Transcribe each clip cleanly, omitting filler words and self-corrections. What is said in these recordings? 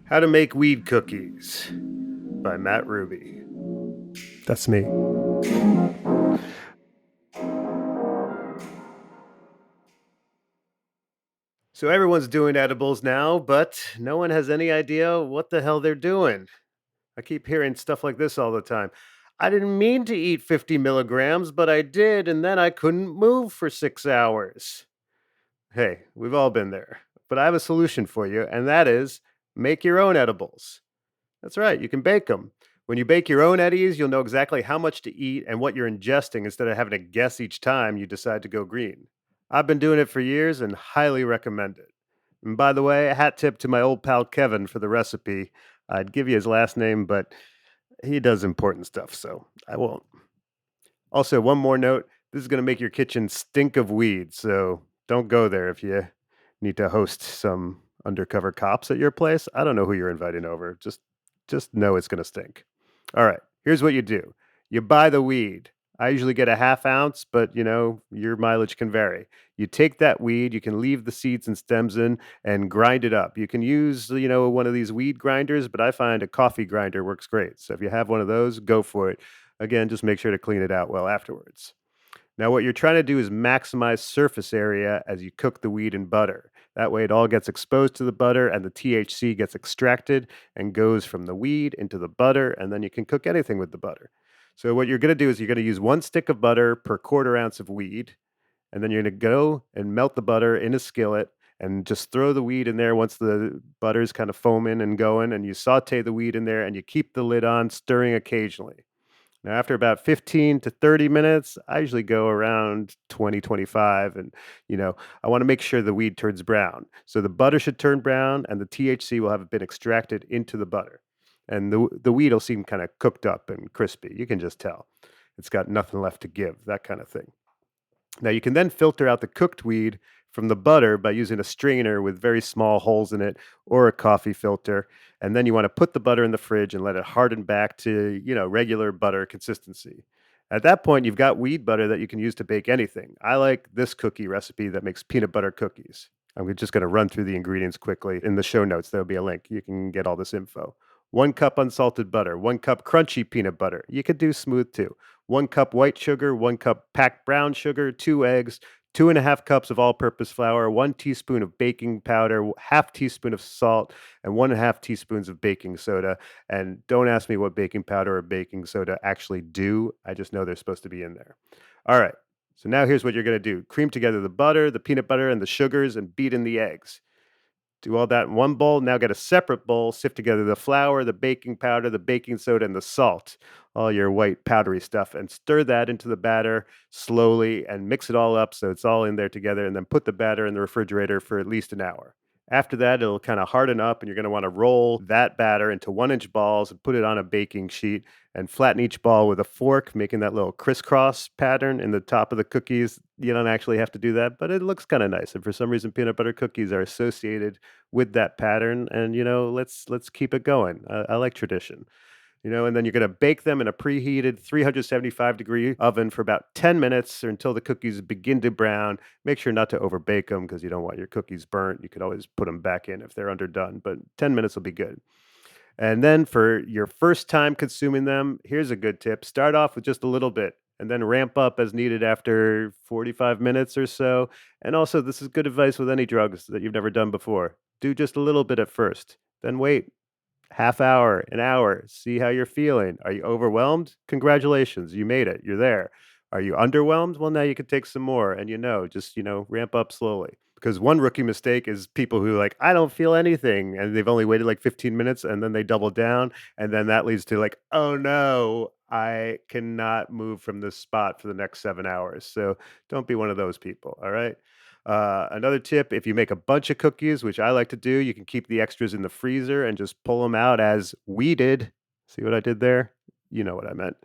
How to Make Weed Cookies by Matt Ruby. That's me. So everyone's doing edibles now, but no one has any idea what the hell they're doing. I keep hearing stuff like this all the time. I didn't mean to eat 50 milligrams, but I did, and then I couldn't move for 6 hours. Hey, we've all been there. But I have a solution for you, and that is make your own edibles. That's right, you can bake them. When you bake your own eddies, you'll know exactly how much to eat and what you're ingesting instead of having to guess each time you decide to go green. I've been doing it for years and highly recommend it. And by the way, a hat tip to my old pal Kevin for the recipe. I'd give you his last name, but he does important stuff, so I won't. Also, one more note, this is going to make your kitchen stink of weed, so don't go there if you need to host some undercover cops at your place. I don't know who you're inviting over. Just know it's going to stink. All right, here's what you do. You buy the weed. I usually get a half ounce, but your mileage can vary. You take that weed, you can leave the seeds and stems in and grind it up. You can use, one of these weed grinders, but I find a coffee grinder works great. So if you have one of those, go for it. Again, just make sure to clean it out well afterwards. Now, what you're trying to do is maximize surface area as you cook the weed in butter. That way, it all gets exposed to the butter and the THC gets extracted and goes from the weed into the butter, and then you can cook anything with the butter. So, what you're going to do is you're going to use 1 stick of butter per quarter ounce of weed, and then you're going to go and melt the butter in a skillet and just throw the weed in there once the butter's kind of foaming and going, and you saute the weed in there and you keep the lid on, stirring occasionally. Now, after about 15 to 30 minutes, I usually go around 20, 25, and I want to make sure the weed turns brown. So the butter should turn brown and the THC will have been extracted into the butter. And the weed will seem kind of cooked up and crispy. You can just tell. It's got nothing left to give, that kind of thing. Now, you can then filter out the cooked weed from the butter by using a strainer with very small holes in it or a coffee filter. And then you want to put the butter in the fridge and let it harden back to, regular butter consistency. At that point, you've got weed butter that you can use to bake anything. I like this cookie recipe that makes peanut butter cookies. I'm just going to run through the ingredients quickly. In the show notes, there'll be a link. You can get all this info. 1 cup unsalted butter, 1 cup crunchy peanut butter. You could do smooth too. 1 cup white sugar, 1 cup packed brown sugar, 2 eggs, 2.5 cups of all purpose flour, 1 teaspoon of baking powder, half teaspoon of salt, and 1.5 teaspoons of baking soda. And don't ask me what baking powder or baking soda actually do. I just know they're supposed to be in there. All right. So now here's what you're going to do cream together the butter, the peanut butter, and the sugars, and beat in the eggs. Do all that in one bowl. Now get a separate bowl, sift together the flour, the baking powder, the baking soda, and the salt, all your white powdery stuff, and stir that into the batter slowly and mix it all up so it's all in there together. And then put the batter in the refrigerator for at least an hour. After that, it'll kind of harden up, and you're going to want to roll that batter into 1 inch balls and put it on a baking sheet and flatten each ball with a fork, making that little crisscross pattern in the top of the cookies. You don't actually have to do that, but it looks kind of nice. And for some reason, peanut butter cookies are associated with that pattern. And let's keep it going. I like tradition. And then you're going to bake them in a preheated 375-degree oven for about 10 minutes or until the cookies begin to brown. Make sure not to overbake them because you don't want your cookies burnt. You could always put them back in if they're underdone, but 10 minutes will be good. And then for your first time consuming them, here's a good tip. Start off with just a little bit and then ramp up as needed after 45 minutes or so. And also, this is good advice with any drugs that you've never done before. Do just a little bit at first, then wait half hour, an hour, see how you're feeling. Are you overwhelmed? Congratulations, you made it. You're there. Are you underwhelmed? Well, now you can take some more and just, ramp up slowly. Because one rookie mistake is people who like, I don't feel anything, and they've only waited like 15 minutes and then they double down, and then that leads to like, oh no, I cannot move from this spot for the next 7 hours. So don't be one of those people. All right. Another tip, if you make a bunch of cookies, which I like to do, you can keep the extras in the freezer and just pull them out as weeded. See what I did there? You know what I meant.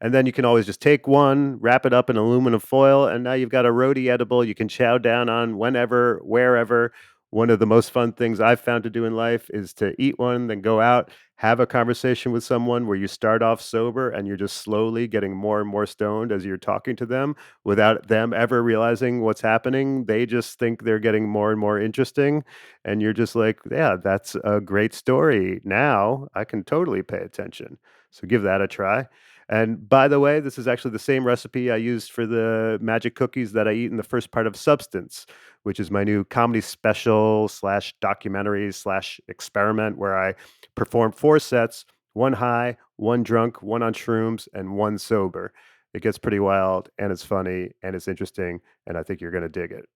And then you can always just take one, wrap it up in aluminum foil, and now you've got a roadie edible you can chow down on whenever, wherever, one of the most fun things I've found to do in life is to eat one, then go out, have a conversation with someone where you start off sober and you're just slowly getting more and more stoned as you're talking to them without them ever realizing what's happening. They just think they're getting more and more interesting. And you're just like, yeah, that's a great story. Now I can totally pay attention. So give that a try. And by the way, this is actually the same recipe I used for the magic cookies that I eat in the first part of Substance, which is my new comedy special slash documentary slash experiment where I perform 4 sets, one high, one drunk, one on shrooms, and one sober. It gets pretty wild and it's funny and it's interesting, and I think you're going to dig it.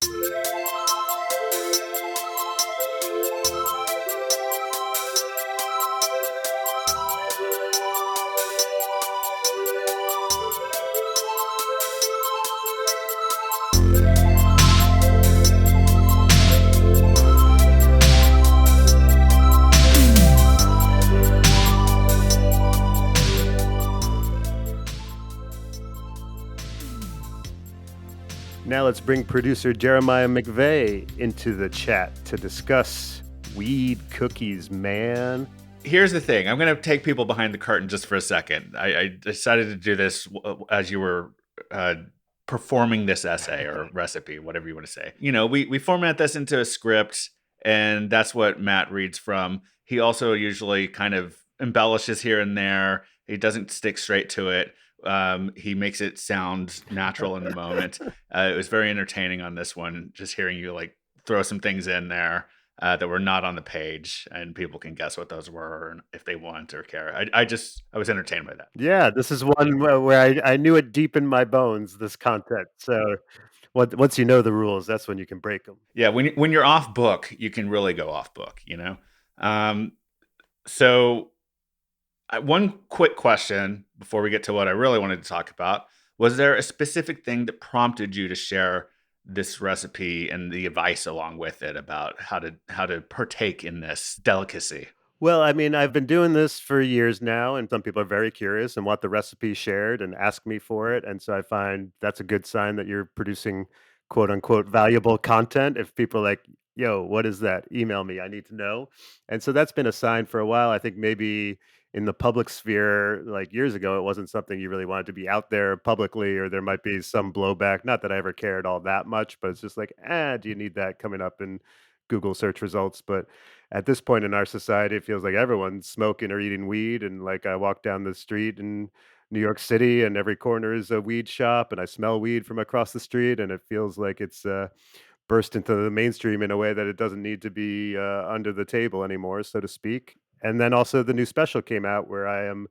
Now let's bring producer Jeremiah McVeigh into the chat to discuss weed cookies, man. Here's the thing. I'm going to take people behind the curtain just for a second. I decided to do this as you were uh, performing this essay or recipe, whatever you want to say. We format this into a script, and that's what Matt reads from. He also usually kind of embellishes here and there. He doesn't stick straight to it. He makes it sound natural in the moment. It was very entertaining on this one, just hearing you like throw some things in there that were not on the page, and people can guess what those were and if they want or care. I was entertained by that. Yeah, this is one where I knew it deep in my bones, this content. So once you know the rules, that's when you can break them. Yeah, when you're off book, you can really go off book. Um, so one quick question before we get to what I really wanted to talk about: was there a specific thing that prompted you to share this recipe and the advice along with it about how to partake in this delicacy? Well, I mean, I've been doing this for years now, and some people are very curious and want the recipe shared and ask me for it. And so I find that's a good sign that you're producing quote unquote valuable content. If people are like, yo, what is that? Email me. I need to know. And so that's been a sign for a while. I think maybe in the public sphere, like years ago, it wasn't something you really wanted to be out there publicly, or there might be some blowback. Not that I ever cared all that much, but it's just like, do you need that coming up in Google search results? But at this point in our society, it feels like everyone's smoking or eating weed. And like I walk down the street in New York City, and every corner is a weed shop, and I smell weed from across the street, and it feels like it's burst into the mainstream in a way that it doesn't need to be under the table anymore, so to speak. And then also the new special came out where I am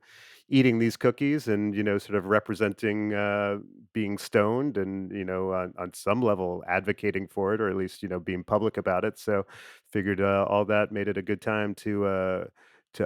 eating these cookies and sort of representing being stoned and on some level advocating for it, or at least being public about it. So figured all that made it a good time to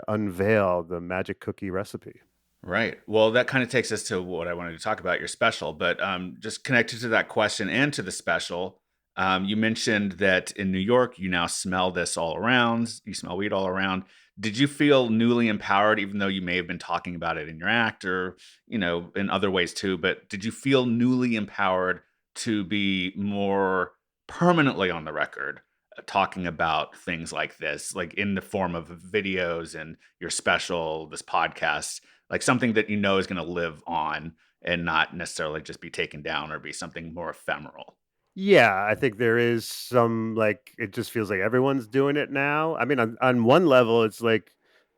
unveil the magic cookie recipe. Right. Well, that kind of takes us to what I wanted to talk about, your special. But just connected to that question and to the special, you mentioned that in New York, you now smell this all around. You smell weed all around. Did you feel newly empowered, even though you may have been talking about it in your act or, in other ways too? But did you feel newly empowered to be more permanently on the record, talking about things like this, like in the form of videos and your special, this podcast? Like something that you know is going to live on and not necessarily just be taken down or be something more ephemeral. Yeah, I think there is some, like, it just feels like everyone's doing it now. I mean, on one level, it's like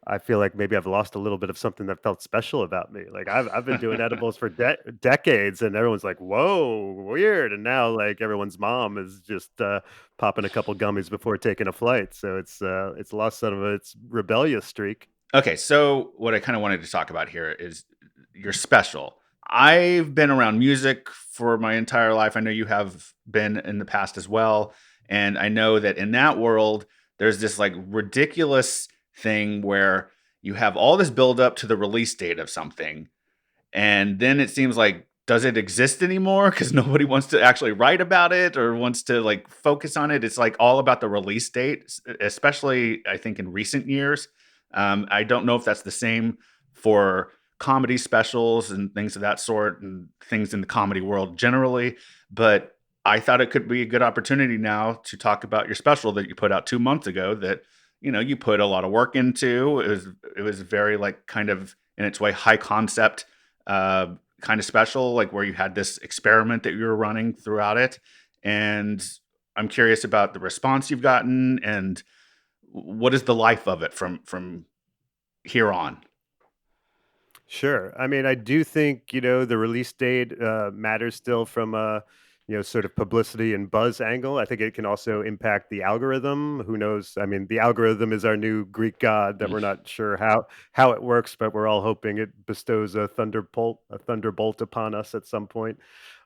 I feel like maybe I've lost a little bit of something that felt special about me. Like I've been doing edibles for decades, and everyone's like, "Whoa, weird!" And now, like, everyone's mom is just popping a couple gummies before taking a flight. So it's lost some of its rebellious streak. Okay, so what I kind of wanted to talk about here is your special. I've been around music for my entire life. I know you have been in the past as well. And I know that in that world, there's this like ridiculous thing where you have all this build up to the release date of something. And then it seems like, does it exist anymore? Because nobody wants to actually write about it or wants to like focus on it. It's like all about the release date, especially I think in recent years. I don't know if that's the same for comedy specials and things of that sort and things in the comedy world generally. But I thought it could be a good opportunity now to talk about your special that you put out 2 months ago that, you put a lot of work into. It was very, like, kind of, in its way, high concept, uh, kinda special, like, where you had this experiment that you were running throughout it, and I'm curious about the response you've gotten, and what is the life of it from here on? Sure. I mean, I do think, the release date matters still from a, sort of publicity and buzz angle. I think it can also impact the algorithm. Who knows? I mean, the algorithm is our new Greek god that Mm, we're not sure how it works, but we're all hoping it bestows a thunderbolt upon us at some point.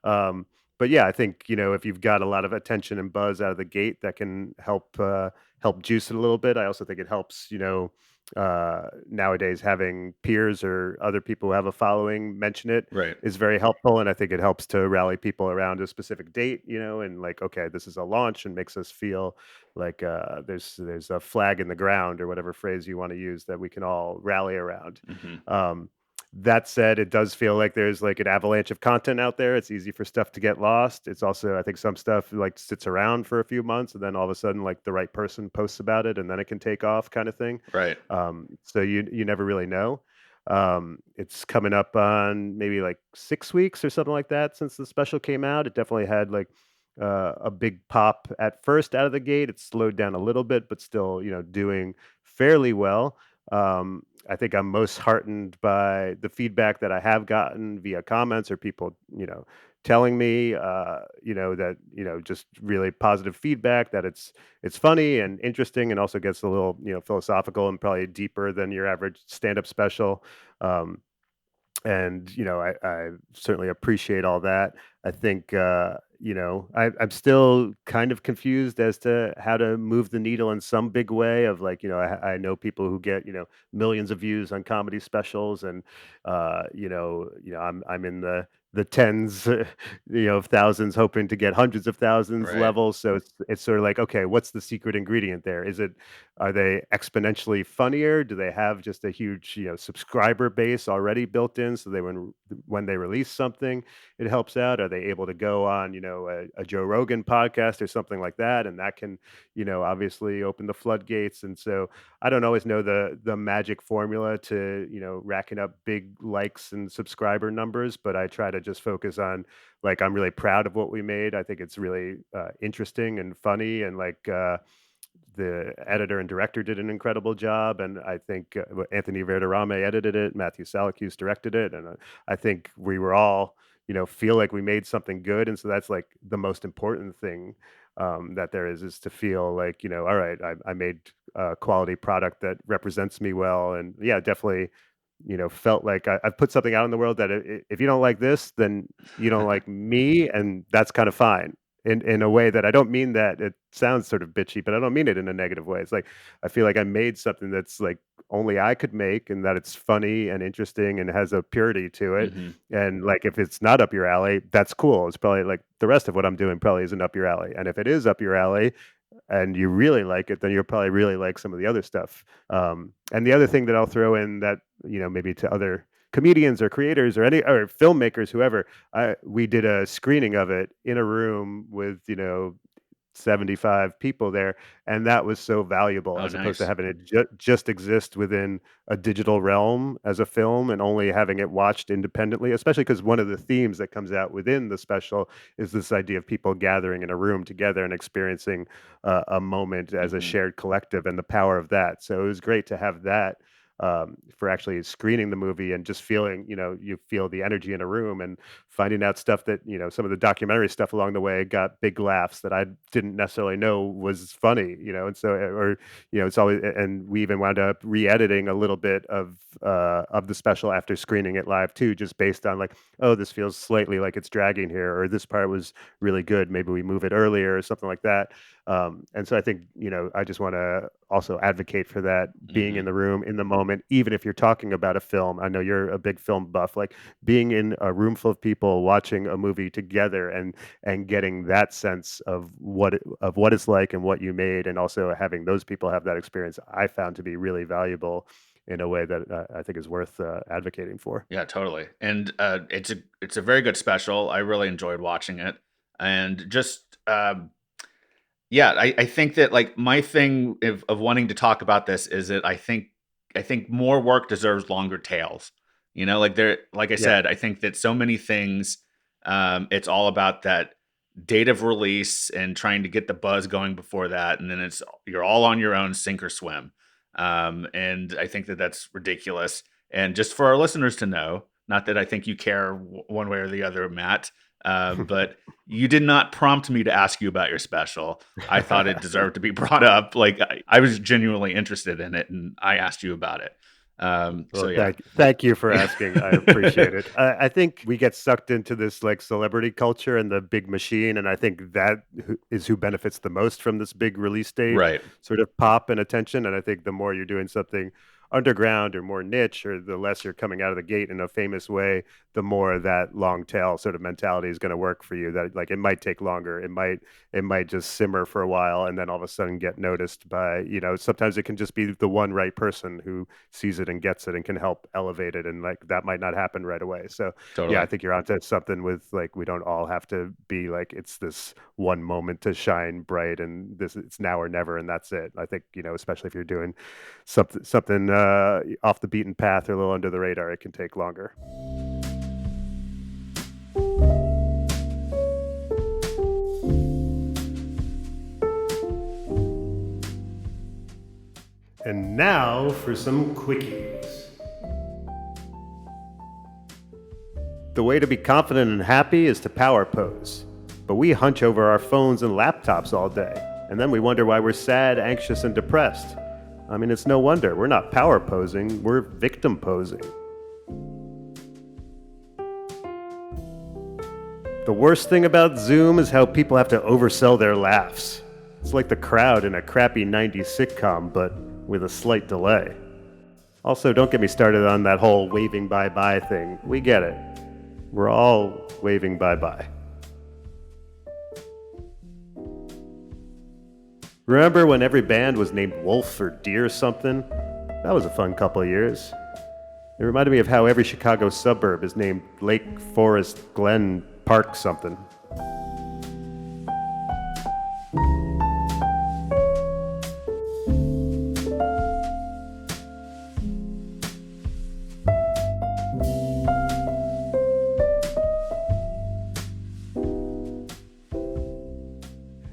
Um, but yeah, I think, if you've got a lot of attention and buzz out of the gate, that can help juice it a little bit. I also think it helps, nowadays having peers or other people who have a following mention it right. is very helpful, and I think it helps to rally people around a specific date, and like, okay, this is a launch, and makes us feel like there's a flag in the ground, or whatever phrase you want to use, that we can all rally around. Mhm. um, that said, it does feel like there's like an avalanche of content out there. It's easy for stuff to get lost. It's also, I think, some stuff like sits around for a few months, and then all of a sudden, like, the right person posts about it, and then it can take off, kind of thing. Right. So you never really know. It's coming up on maybe like 6 weeks or something like that since the special came out. It definitely had like a big pop at first out of the gate. It slowed down a little bit, but still, doing fairly well. I think I'm most heartened by the feedback that I have gotten via comments, or people, telling me, that, just really positive feedback, that it's funny and interesting, and also gets a little, philosophical and probably deeper than your average stand-up special. Um, and I certainly appreciate all that. I think I'm still kind of confused as to how to move the needle in some big way. Of like, I know people who get, millions of views on comedy specials, and I'm in the tens, of thousands, hoping to get hundreds of thousands Right. levels. So it's sort of like, okay, what's the secret ingredient there? Are they exponentially funnier? Do they have just a huge, subscriber base already built in, so they when they release something, it helps out? Are they able to go on, a Joe Rogan podcast or something like that, and that can, obviously open the floodgates? And so I don't always know the magic formula to, racking up big likes and subscriber numbers, but I try to just focus on, like, I'm really proud of what we made. I think it's really interesting and funny, and like, the editor and director did an incredible job, and I think Anthony Verderame edited it, Matthew Salakis directed it, and I think we were all, feel like we made something good, and so that's like the most important thing, that there is to feel like, all right, I made a quality product that represents me well. And yeah, definitely, felt like I've put something out in the world that, if you don't like this, then you don't like me, and that's kind of fine. In a way that I don't mean that it sounds sort of bitchy, but I don't mean it in a negative way. It's like, I feel like I made something that's like only I could make, and that it's funny and interesting and has a purity to it. Mhm. And like, if it's not up your alley, that's cool. It's probably like the rest of what I'm doing probably isn't up your alley. And if it is up your alley, and you really like it, then you'll probably really like some of the other stuff. And the other thing that I'll throw in, that, maybe to other comedians or creators or any or filmmakers, whoever, we did a screening of it in a room with, 75 people there, and that was so valuable, Oh, as opposed to nice. having it just exist within a digital realm as a film, and only having it watched independently, especially because one of the themes that comes out within the special is this idea of people gathering in a room together and experiencing a moment as a Mhm. shared collective, and the power of that. So it was great to have that, for actually screening the movie, and just feeling, you feel the energy in a room, and finding out stuff that, some of the documentary stuff along the way got big laughs that I didn't necessarily know was funny, and so, or, it's always, and we even wound up re-editing a little bit of the special after screening it live too, just based on like, oh, this feels slightly like it's dragging here, or this part was really good, maybe we move it earlier, or something like that. And so I think, I just want to also advocate for that, being in Mhm. the room in the moment, even if you're talking about a film. I know you're a big film buff, like being in a room full of people watching a movie together, and getting that sense of what it's like and what you made, and also having those people have that experience, I found to be really valuable in a way that, I think is worth advocating for. Yeah, totally. And it's a very good special. I really enjoyed watching it. And just yeah, I think that like my thing of wanting to talk about this is that I think more work deserves longer tails. Like like I Yeah. said, I think that so many things, it's all about that date of release and trying to get the buzz going before that, and then you're all on your own, sink or swim. And I think that that's ridiculous. And just for our listeners to know, not that I think you care one way or the other, Matt, but you did not prompt me to ask you about your special. I thought it deserved to be brought up. Like I was genuinely interested in it, and I asked you about it. So Well, yeah, thank you for asking. I appreciate it. I think we get sucked into this like celebrity culture and the big machine, and I think is who benefits the most from this big release date right, sort of pop and attention. And I think the more you're doing something underground or more niche, or the less you're coming out of the gate in a famous way, the more that long tail sort of mentality is going to work for you. That like it might take longer, it might just simmer for a while, and then all of a sudden get noticed by sometimes it can just be the one right person who sees it and gets it and can help elevate it, and like that might not happen right away. So yeah, I totally, think you're onto something with like we don't all have to be like it's this one moment to shine bright and this it's now or never and that's it. I think especially if you're doing something off the beaten path or a little under the radar, it can take longer. And now for some quickies. The way to be confident and happy is to power pose. But we hunch over our phones and laptops all day, and then we wonder why we're sad, anxious, and depressed. I mean, it's no wonder. We're not power posing, we're victim posing. The worst thing about Zoom is how people have to oversell their laughs. It's like the crowd in a crappy 90s sitcom, but with a slight delay. Also, don't get me started on that whole waving bye-bye thing. We get it. We're all waving bye-bye. Remember when every band was named Wolf or Deer something? That was a fun couple of years. It reminded me of how every Chicago suburb is named Lake Forest Glen Park something.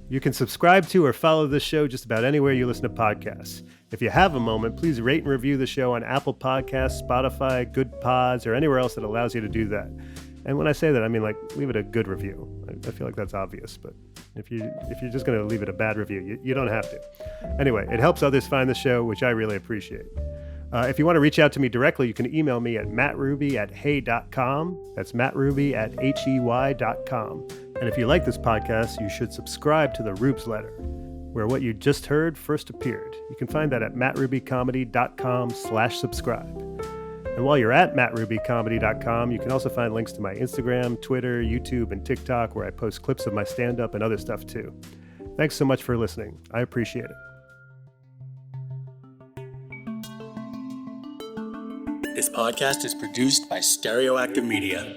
You can subscribe to or follow this show just about anywhere you listen to podcasts. If you have a moment, please rate and review the show on Apple Podcasts, Spotify, Good Pods, or anywhere else that allows you to do that. And when I say that, I mean like leave it a good review. I feel like that's obvious, but if you're just going to leave it a bad review, you don't have to. Anyway, it helps others find the show, which I really appreciate. If you want to reach out to me directly, you can email me at mattruby@hey.com. That's mattruby@hey.com. And if you like this podcast, you should subscribe to the Rubes Letter, where what you just heard first appeared. You can find that at mattrubycomedy.com/subscribe. And while you're at mattrubycomedy.com, you can also find links to my Instagram, Twitter, YouTube, and TikTok, where I post clips of my stand-up and other stuff too. Thanks so much for listening. I appreciate it. This podcast is produced by Stereoactive Media.